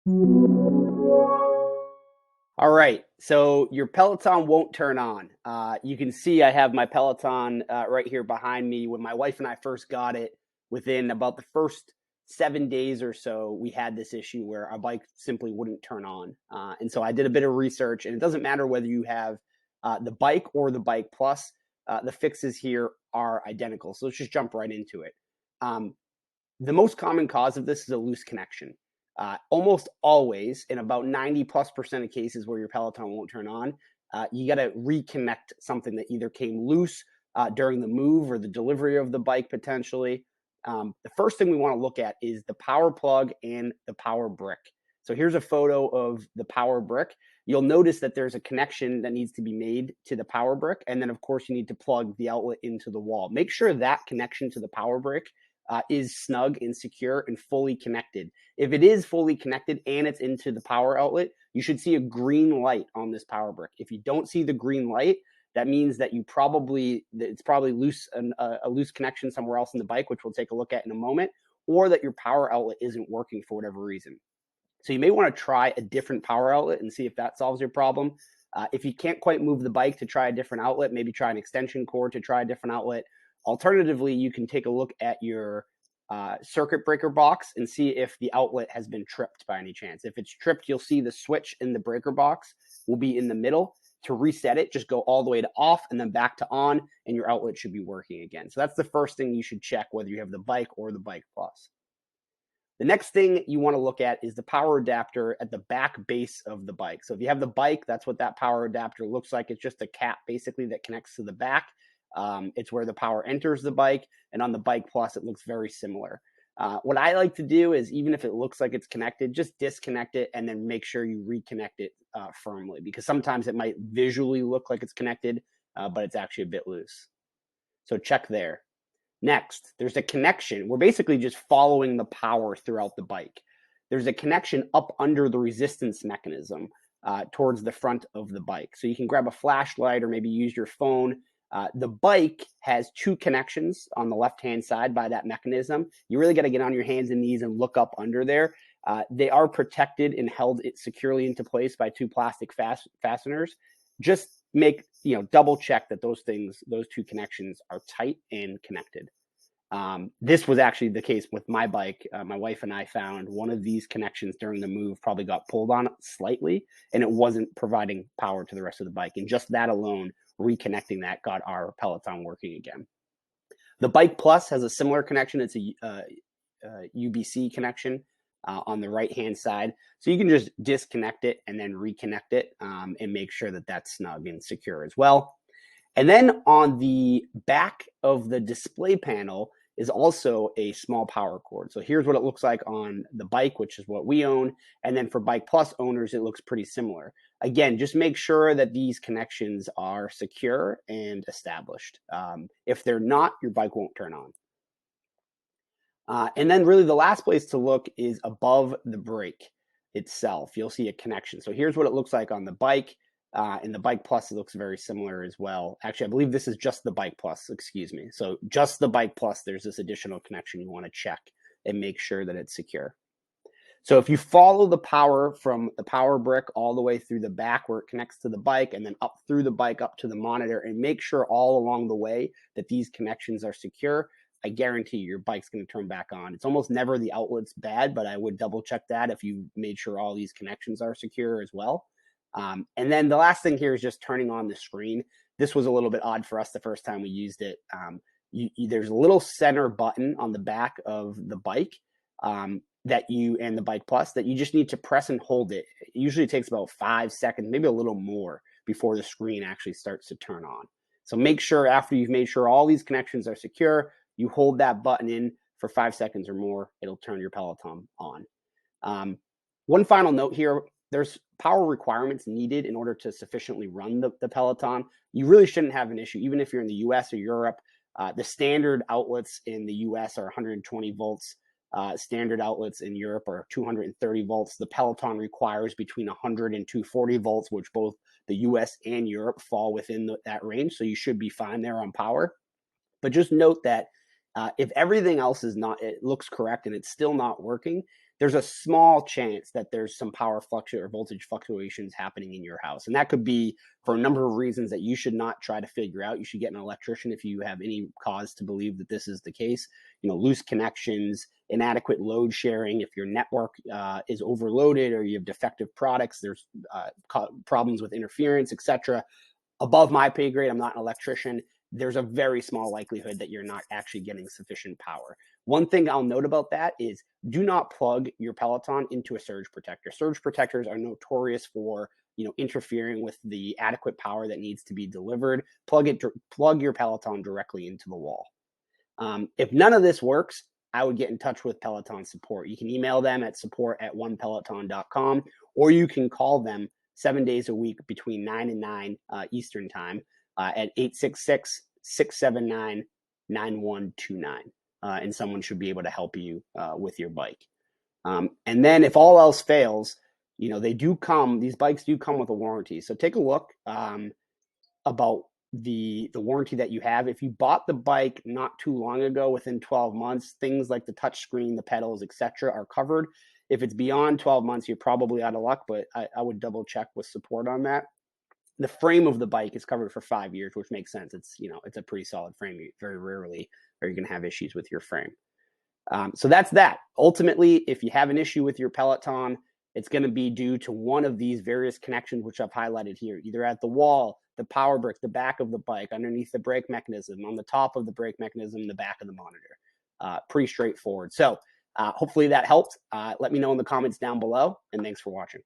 All right, so your Peloton won't turn on. You can see I have my Peloton right here behind me. When my wife and I first got it, within about the first 7 days or so, we had this issue where our bike simply wouldn't turn on. And so I did a bit of research, and it doesn't matter whether you have the bike or the bike plus, the fixes here are identical. So let's just jump right into it. Um, the most common cause of this is a loose connection. Almost always, in about 90+% of cases where your Peloton won't turn on, you got to reconnect something that either came loose during the move or the delivery of the bike potentially. The first thing we want to look at is the power plug and the power brick. So here's a photo of the power brick. You'll notice that there's a connection that needs to be made to the power brick. And then, of course, you need to plug the outlet into the wall. Make sure that connection to the power brick is snug and secure and fully connected. If it is fully connected and it's into the power outlet, you should see a green light on this power brick. If you don't see the green light, that means that it's probably a loose connection somewhere else in the bike, which we'll take a look at in a moment, or that your power outlet isn't working for whatever reason. So you may want to try a different power outlet and see if that solves your problem. If you can't quite move the bike, to try a different outlet, maybe try an extension cord to try a different outlet. Alternatively, you can take a look at your circuit breaker box and see if the outlet has been tripped by any chance. If it's tripped, you'll see the switch in the breaker box will be in the middle. To reset it, just go all the way to off and then back to on, and your outlet should be working again. So that's the first thing you should check, whether you have the bike or the bike plus. The next thing you want to look at is the power adapter at the back base of the bike. So if you have the bike, that's what that power adapter looks like. It's just a cap basically that connects to the back. It's where the power enters the bike. And on the Bike Plus, it looks very similar. What I like to do is, even if it looks like it's connected, just disconnect it and then make sure you reconnect it firmly, because sometimes it might visually look like it's connected, but it's actually a bit loose. So check there. Next, there's a connection. We're basically just following the power throughout the bike. There's a connection up under the resistance mechanism towards the front of the bike. So you can grab a flashlight or maybe use your phone. The bike has two connections on the left-hand side by that mechanism. You really got to get on your hands and knees and look up under there. They are protected and held securely into place by two plastic fasteners. Just double check that those two connections are tight and connected. This was actually the case with my bike. My wife and I found one of these connections during the move probably got pulled on slightly, and it wasn't providing power to the rest of the bike. And just that alone, reconnecting that, got our Peloton working again. The Bike Plus has a similar connection. It's a UBC connection on the right-hand side. So you can just disconnect it and then reconnect it and make sure that that's snug and secure as well. And then on the back of the display panel is also a small power cord. So here's what it looks like on the bike, which is what we own. And then for Bike Plus owners, it looks pretty similar. Again, just make sure that these connections are secure and established. If they're not, your bike won't turn on. And then really the last place to look is above the brake itself. You'll see a connection. So here's what it looks like on the bike. In the Bike Plus, it looks very similar as well. Actually, I believe this is just the Bike Plus, excuse me. So just the Bike Plus, there's this additional connection you want to check and make sure that it's secure. So if you follow the power from the power brick all the way through the back where it connects to the bike, and then up through the bike up to the monitor, and make sure all along the way that these connections are secure, I guarantee your bike's going to turn back on. It's almost never the outlet's bad, but I would double check that if you made sure all these connections are secure as well. And then the last thing here is just turning on the screen. This was a little bit odd for us the first time we used it. There's a little center button on the back of the bike and the Bike Plus that you just need to press and hold it. It usually takes about 5 seconds, maybe a little more, before the screen actually starts to turn on. So make sure after you've made sure all these connections are secure, you hold that button in for 5 seconds or more. It'll turn your Peloton on. One final note here. There's power requirements needed in order to sufficiently run the Peloton. You really shouldn't have an issue, even if you're in the US or Europe. The standard outlets in the US are 120 volts. Standard outlets in Europe are 230 volts. The Peloton requires between 100 and 240 volts, which both the US and Europe fall within that range. So you should be fine there on power. But just note that if everything else it looks correct and it's still not working, there's a small chance that there's some power fluctuation or voltage fluctuations happening in your house. And that could be for a number of reasons that you should not try to figure out. You should get an electrician if you have any cause to believe that this is the case. Loose connections, inadequate load sharing, if your network is overloaded or you have defective products, there's problems with interference, etc. Above my pay grade, I'm not an electrician. There's a very small likelihood that you're not actually getting sufficient power. One thing I'll note about that is do not plug your Peloton into a surge protector. Surge protectors are notorious for interfering with the adequate power that needs to be delivered. Plug your Peloton directly into the wall. If none of this works, I would get in touch with Peloton support. You can email them at support@onepeloton.com, or you can call them 7 days a week between 9 and 9 Eastern time at 866-679-9129. And someone should be able to help you with your bike. And then if all else fails, these bikes do come with a warranty. So take a look about the warranty that you have. If you bought the bike not too long ago, within 12 months, things like the touchscreen, the pedals, etc., are covered. If it's beyond 12 months, you're probably out of luck, but I would double check with support on that. The frame of the bike is covered for 5 years, which makes sense. It's a pretty solid frame. Very rarely are you going to have issues with your frame. So that's that. Ultimately, if you have an issue with your Peloton, it's going to be due to one of these various connections, which I've highlighted here, either at the wall, the power brick, the back of the bike, underneath the brake mechanism, on the top of the brake mechanism, the back of the monitor. Pretty straightforward. So hopefully that helped. Let me know in the comments down below, and thanks for watching.